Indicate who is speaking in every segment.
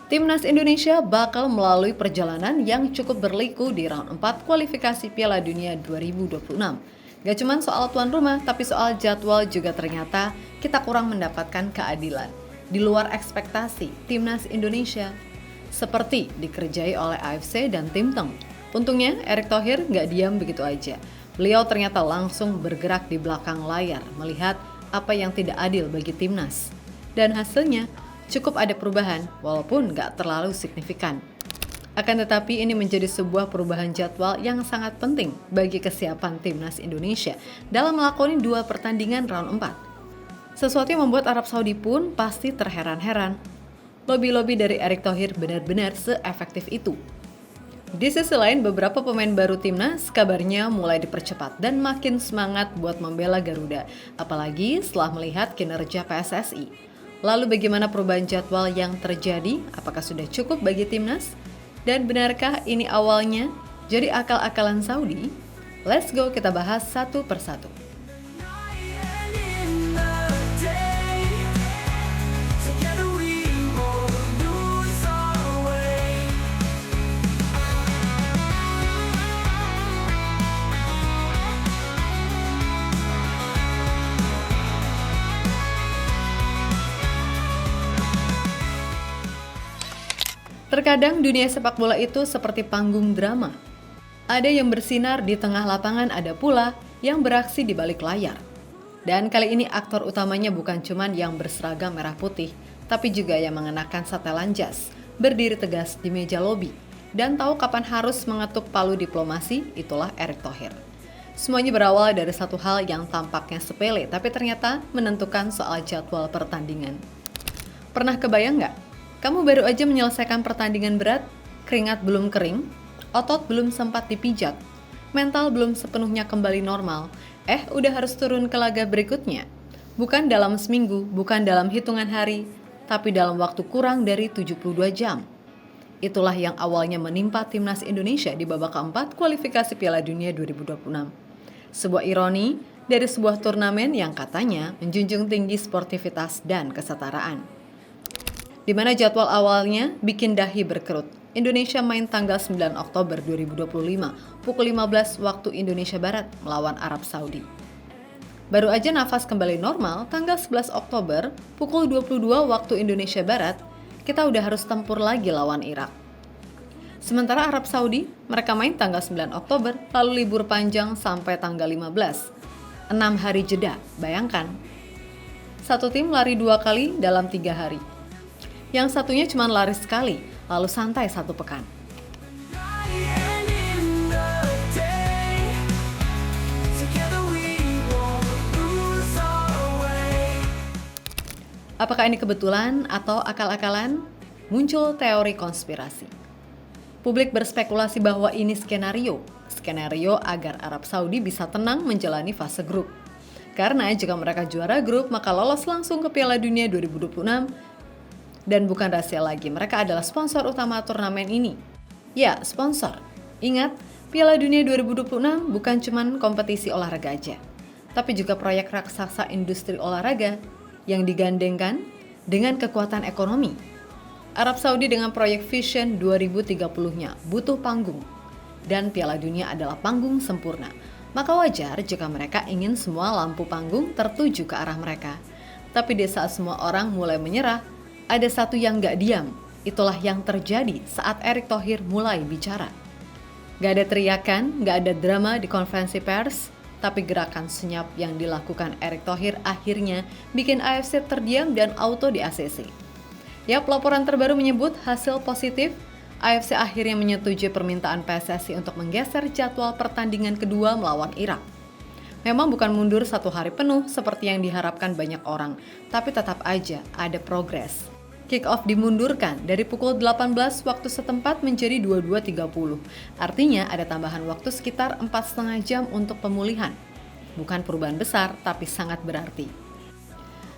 Speaker 1: Timnas Indonesia bakal melalui perjalanan yang cukup berliku di round 4 kualifikasi Piala Dunia 2026. Gak cuma soal tuan rumah, tapi soal jadwal juga ternyata kita kurang mendapatkan keadilan. Di luar ekspektasi Timnas Indonesia, seperti dikerjai oleh AFC dan Tim Teng. Untungnya Erick Thohir gak diam begitu aja. Beliau ternyata langsung bergerak di belakang layar, melihat apa yang tidak adil bagi Timnas. Dan hasilnya, cukup ada perubahan, walaupun nggak terlalu signifikan. Akan tetapi ini menjadi sebuah perubahan jadwal yang sangat penting bagi kesiapan Timnas Indonesia dalam melakoni 2 pertandingan round 4. Sesuatu yang membuat Arab Saudi pun pasti terheran-heran. Lobi-lobi dari Erick Thohir benar-benar seefektif itu. Di sisi lain, beberapa pemain baru Timnas kabarnya mulai dipercepat dan makin semangat buat membela Garuda, apalagi setelah melihat kinerja PSSI. Lalu bagaimana perubahan jadwal yang terjadi? Apakah sudah cukup bagi Timnas? Dan benarkah ini awalnya jadi akal-akalan Saudi? Let's go kita bahas satu persatu. Terkadang dunia sepak bola itu seperti panggung drama. Ada yang bersinar di tengah lapangan, ada pula yang beraksi di balik layar. Dan kali ini aktor utamanya bukan cuma yang berseragam merah putih, tapi juga yang mengenakan setelan jas, berdiri tegas di meja lobi, dan tahu kapan harus mengetuk palu diplomasi, itulah Erick Thohir. Semuanya berawal dari satu hal yang tampaknya sepele, tapi ternyata menentukan soal jadwal pertandingan. Pernah kebayang nggak? Kamu baru aja menyelesaikan pertandingan berat, keringat belum kering, otot belum sempat dipijat, mental belum sepenuhnya kembali normal, udah harus turun ke laga berikutnya. Bukan dalam seminggu, bukan dalam hitungan hari, tapi dalam waktu kurang dari 72 jam. Itulah yang awalnya menimpa Timnas Indonesia di babak keempat kualifikasi Piala Dunia 2026. Sebuah ironi dari sebuah turnamen yang katanya menjunjung tinggi sportivitas dan kesetaraan. Di mana jadwal awalnya bikin dahi berkerut. Indonesia main tanggal 9 Oktober 2025, pukul 15 waktu Indonesia Barat melawan Arab Saudi. Baru aja nafas kembali normal, tanggal 11 Oktober, pukul 22 waktu Indonesia Barat, kita udah harus tempur lagi lawan Irak. Sementara Arab Saudi, mereka main tanggal 9 Oktober, lalu libur panjang sampai tanggal 15. 6 hari jeda, bayangkan. Satu tim lari 2 kali dalam 3 hari. Yang satunya cuma lari sekali, lalu santai 1 pekan. Apakah ini kebetulan atau akal-akalan? Muncul teori konspirasi. Publik berspekulasi bahwa ini skenario agar Arab Saudi bisa tenang menjalani fase grup. Karena jika mereka juara grup, maka lolos langsung ke Piala Dunia 2026. Dan bukan rahasia lagi, mereka adalah sponsor utama turnamen ini. Ya, sponsor. Ingat, Piala Dunia 2026 bukan cuma kompetisi olahraga aja, tapi juga proyek raksasa industri olahraga yang digandengkan dengan kekuatan ekonomi. Arab Saudi dengan proyek Vision 2030-nya butuh panggung, dan Piala Dunia adalah panggung sempurna. Maka wajar jika mereka ingin semua lampu panggung tertuju ke arah mereka. Tapi di saat semua orang mulai menyerah, ada satu yang gak diam. Itulah yang terjadi saat Erick Thohir mulai bicara. Gak ada teriakan, gak ada drama di konferensi pers, tapi gerakan senyap yang dilakukan Erick Thohir akhirnya bikin AFC terdiam dan auto di ACC. Ya, laporan terbaru menyebut hasil positif, AFC akhirnya menyetujui permintaan PSSI untuk menggeser jadwal pertandingan kedua melawan Irak. Memang bukan mundur 1 hari penuh seperti yang diharapkan banyak orang, tapi tetap aja ada progres. Kick-off dimundurkan dari pukul 18 waktu setempat menjadi 22.30. Artinya ada tambahan waktu sekitar 4,5 jam untuk pemulihan. Bukan perubahan besar, tapi sangat berarti.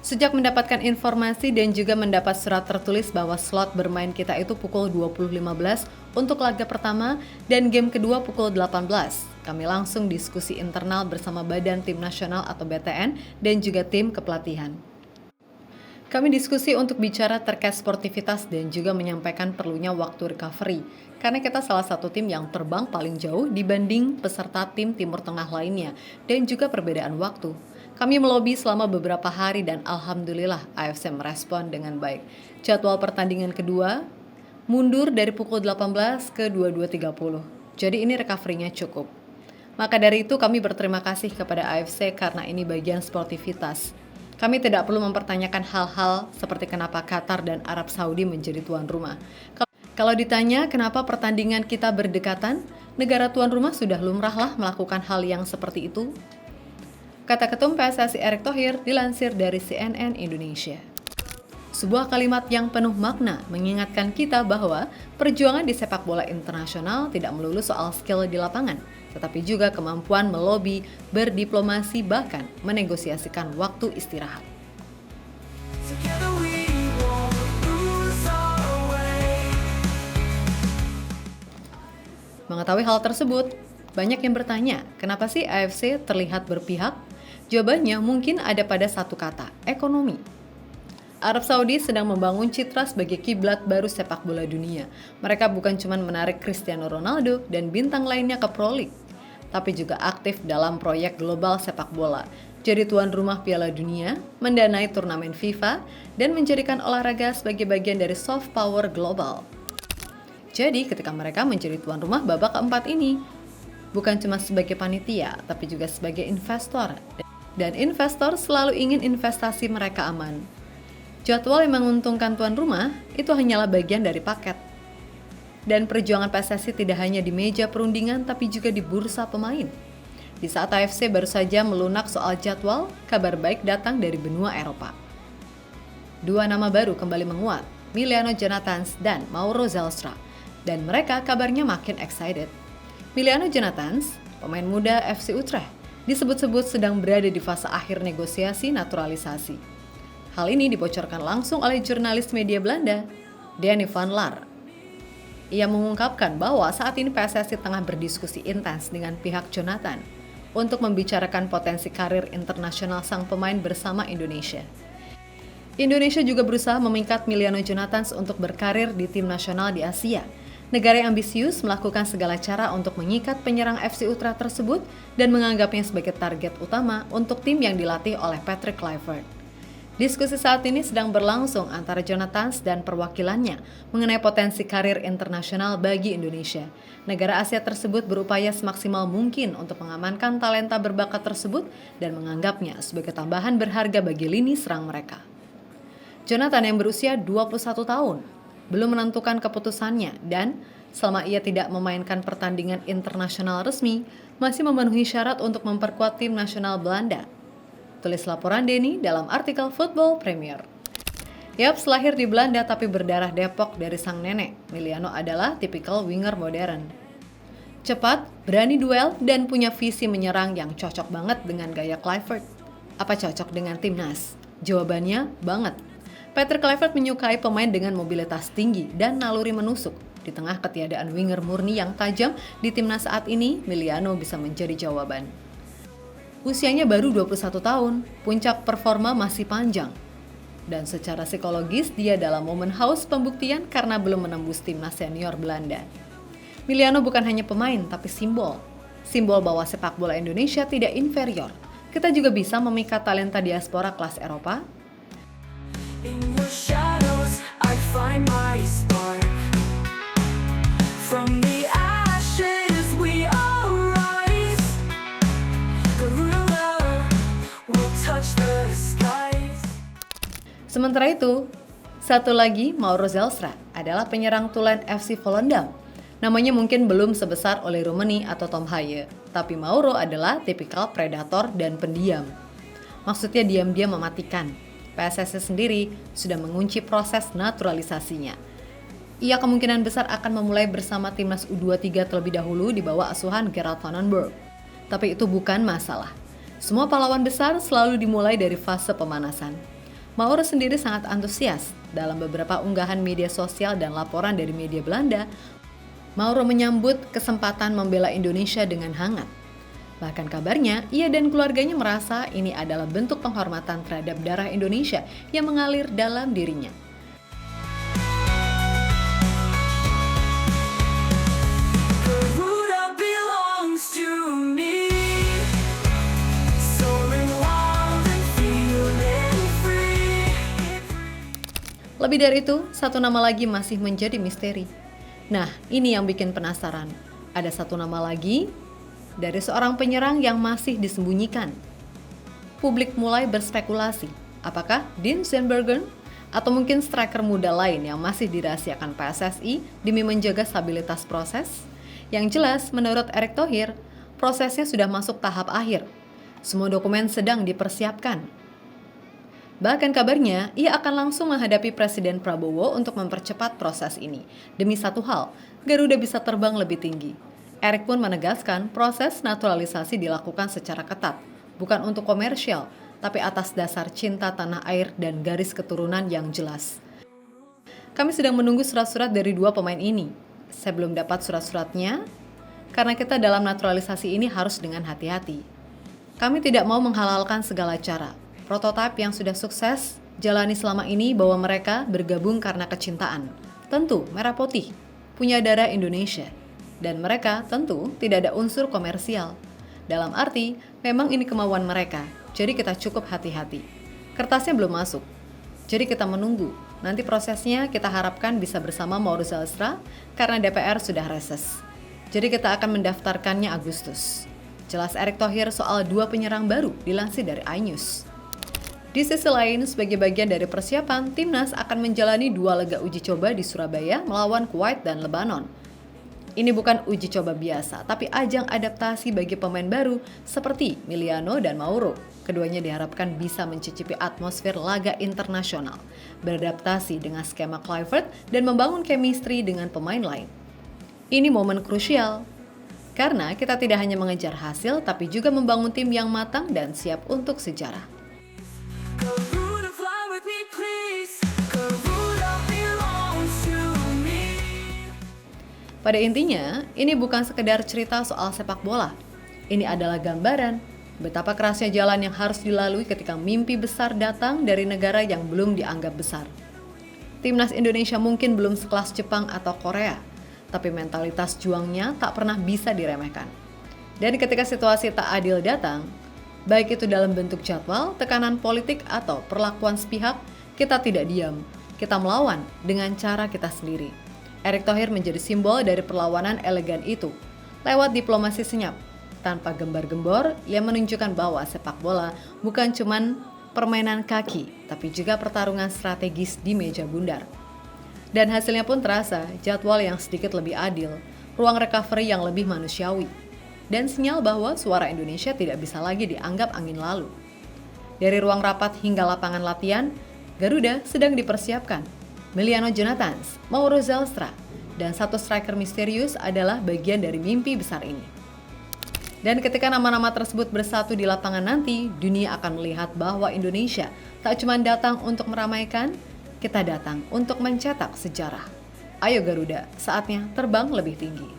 Speaker 1: Sejak mendapatkan informasi dan juga mendapat surat tertulis bahwa slot bermain kita itu pukul 20.15 untuk laga pertama dan game kedua pukul 18. Kami langsung diskusi internal bersama Badan Tim Nasional atau BTN dan juga tim kepelatihan. Kami diskusi untuk bicara terkait sportivitas dan juga menyampaikan perlunya waktu recovery, karena kita salah satu tim yang terbang paling jauh dibanding peserta tim Timur Tengah lainnya, dan juga perbedaan waktu. Kami melobi selama beberapa hari dan alhamdulillah AFC merespon dengan baik. Jadwal pertandingan kedua mundur dari pukul 18 ke 22.30. Jadi ini recovery-nya cukup. Maka dari itu kami berterima kasih kepada AFC karena ini bagian sportivitas. Kami tidak perlu mempertanyakan hal-hal seperti kenapa Qatar dan Arab Saudi menjadi tuan rumah. Kalau ditanya kenapa pertandingan kita berdekatan, negara tuan rumah sudah lumrahlah melakukan hal yang seperti itu. Kata Ketum PSSI Erick Thohir dilansir dari CNN Indonesia. Sebuah kalimat yang penuh makna mengingatkan kita bahwa perjuangan di sepak bola internasional tidak melulu soal skill di lapangan, tetapi juga kemampuan melobi, berdiplomasi, bahkan menegosiasikan waktu istirahat. Mengetahui hal tersebut, banyak yang bertanya, kenapa sih AFC terlihat berpihak? Jawabannya mungkin ada pada satu kata, ekonomi. Arab Saudi sedang membangun citra sebagai kiblat baru sepak bola dunia. Mereka bukan cuma menarik Cristiano Ronaldo dan bintang lainnya ke Pro League, tapi juga aktif dalam proyek global sepak bola. Jadi tuan rumah Piala Dunia, mendanai turnamen FIFA, dan menjadikan olahraga sebagai bagian dari soft power global. Jadi ketika mereka menjadi tuan rumah babak keempat ini, bukan cuma sebagai panitia, tapi juga sebagai investor. Dan investor selalu ingin investasi mereka aman. Jadwal yang menguntungkan tuan rumah itu hanyalah bagian dari paket. Dan perjuangan PSSI tidak hanya di meja perundingan tapi juga di bursa pemain. Di saat AFC baru saja melunak soal jadwal, kabar baik datang dari benua Eropa. Dua nama baru kembali menguat, Emiliano Jonathans dan Mauro Zelstra. Dan mereka kabarnya makin excited. Emiliano Jonathans, pemain muda FC Utrecht, disebut-sebut sedang berada di fase akhir negosiasi naturalisasi. Hal ini dibocorkan langsung oleh jurnalis media Belanda, Danny van Laar. Ia mengungkapkan bahwa saat ini PSSI tengah berdiskusi intens dengan pihak Jonathan untuk membicarakan potensi karir internasional sang pemain bersama Indonesia. Indonesia juga berusaha memikat Emiliano Jonathans untuk berkarir di tim nasional di Asia. Negara yang ambisius melakukan segala cara untuk mengikat penyerang FC Utrecht tersebut dan menganggapnya sebagai target utama untuk tim yang dilatih oleh Patrick Kluivert. Diskusi saat ini sedang berlangsung antara Jonathans dan perwakilannya mengenai potensi karir internasional bagi Indonesia. Negara Asia tersebut berupaya semaksimal mungkin untuk mengamankan talenta berbakat tersebut dan menganggapnya sebagai tambahan berharga bagi lini serang mereka. Jonathan yang berusia 21 tahun belum menentukan keputusannya dan selama ia tidak memainkan pertandingan internasional resmi, masih memenuhi syarat untuk memperkuat tim nasional Belanda. Tulis laporan Denny dalam artikel Football Premier. Yaps lahir di Belanda tapi berdarah Depok dari sang nenek. Emiliano adalah tipikal winger modern. Cepat, berani duel, dan punya visi menyerang yang cocok banget dengan gaya Kluivert. Apa cocok dengan timnas? Jawabannya, banget. Patrick Kluivert menyukai pemain dengan mobilitas tinggi dan naluri menusuk. Di tengah ketiadaan winger murni yang tajam di timnas saat ini, Emiliano bisa menjadi jawaban. Usianya baru 21 tahun, puncak performa masih panjang. Dan secara psikologis dia dalam momen haus pembuktian karena belum menembus timnas senior Belanda. Emiliano bukan hanya pemain tapi simbol. Simbol bahwa sepak bola Indonesia tidak inferior. Kita juga bisa memikat talenta diaspora kelas Eropa. In your shadows, I find my spark. From the ashes we arise. Gorilla will touch the skies. Sementara itu, satu lagi Mauro Zelstra adalah penyerang tulen FC Volendam. Namanya mungkin belum sebesar Ole Roemeny atau Tom Haye, tapi Mauro adalah tipikal predator dan pendiam. Maksudnya diam-diam mematikan. PSSI sendiri sudah mengunci proses naturalisasinya. Ia kemungkinan besar akan memulai bersama timnas U23 terlebih dahulu di bawah asuhan Gerard van den Berg. Tapi itu bukan masalah. Semua pahlawan besar selalu dimulai dari fase pemanasan. Mauro sendiri sangat antusias. Dalam beberapa unggahan media sosial dan laporan dari media Belanda, Mauro menyambut kesempatan membela Indonesia dengan hangat. Bahkan kabarnya, ia dan keluarganya merasa ini adalah bentuk penghormatan terhadap darah Indonesia yang mengalir dalam dirinya. Lebih dari itu, satu nama lagi masih menjadi misteri. Nah, ini yang bikin penasaran. Ada satu nama lagi dari seorang penyerang yang masih disembunyikan. Publik mulai berspekulasi, apakah Dean Zandbergen atau mungkin striker muda lain yang masih dirahasiakan PSSI demi menjaga stabilitas proses? Yang jelas, menurut Erick Thohir, prosesnya sudah masuk tahap akhir. Semua dokumen sedang dipersiapkan. Bahkan kabarnya, ia akan langsung menghadapi Presiden Prabowo untuk mempercepat proses ini. Demi satu hal, Garuda bisa terbang lebih tinggi. Erick pun menegaskan proses naturalisasi dilakukan secara ketat, bukan untuk komersial, tapi atas dasar cinta tanah air dan garis keturunan yang jelas. Kami sedang menunggu surat-surat dari dua pemain ini. Saya belum dapat surat-suratnya, karena kita dalam naturalisasi ini harus dengan hati-hati. Kami tidak mau menghalalkan segala cara. Prototipe yang sudah sukses jalani selama ini bahwa mereka bergabung karena kecintaan. Tentu merah putih, punya darah Indonesia. Dan mereka tentu tidak ada unsur komersial. Dalam arti, memang ini kemauan mereka, jadi kita cukup hati-hati. Kertasnya belum masuk, jadi kita menunggu. Nanti prosesnya kita harapkan bisa bersama Mauro Zalstra karena DPR sudah reses. Jadi kita akan mendaftarkannya Agustus. Jelas Erick Thohir soal dua penyerang baru dilansir dari iNews. Di sisi lain, sebagai bagian dari persiapan, Timnas akan menjalani 2 laga uji coba di Surabaya melawan Kuwait dan Lebanon. Ini bukan uji coba biasa, tapi ajang adaptasi bagi pemain baru seperti Miliano dan Mauro. Keduanya diharapkan bisa mencicipi atmosfer laga internasional, beradaptasi dengan skema Kluivert dan membangun chemistry dengan pemain lain. Ini momen krusial, karena kita tidak hanya mengejar hasil, tapi juga membangun tim yang matang dan siap untuk sejarah. Pada intinya, ini bukan sekedar cerita soal sepak bola. Ini adalah gambaran betapa kerasnya jalan yang harus dilalui ketika mimpi besar datang dari negara yang belum dianggap besar. Timnas Indonesia mungkin belum sekelas Jepang atau Korea, tapi mentalitas juangnya tak pernah bisa diremehkan. Dan ketika situasi tak adil datang, baik itu dalam bentuk jadwal, tekanan politik, atau perlakuan sepihak, kita tidak diam. Kita melawan dengan cara kita sendiri. Erick Thohir menjadi simbol dari perlawanan elegan itu. Lewat diplomasi senyap, tanpa gembar-gembor, ia menunjukkan bahwa sepak bola bukan cuma permainan kaki, tapi juga pertarungan strategis di meja bundar. Dan hasilnya pun terasa, jadwal yang sedikit lebih adil, ruang recovery yang lebih manusiawi, dan sinyal bahwa suara Indonesia tidak bisa lagi dianggap angin lalu. Dari ruang rapat hingga lapangan latihan, Garuda sedang dipersiapkan. Miliano Jonathans, Mauro Zalstra, dan satu striker misterius adalah bagian dari mimpi besar ini. Dan ketika nama-nama tersebut bersatu di lapangan nanti, dunia akan melihat bahwa Indonesia tak cuma datang untuk meramaikan, kita datang untuk mencetak sejarah. Ayo Garuda, saatnya terbang lebih tinggi.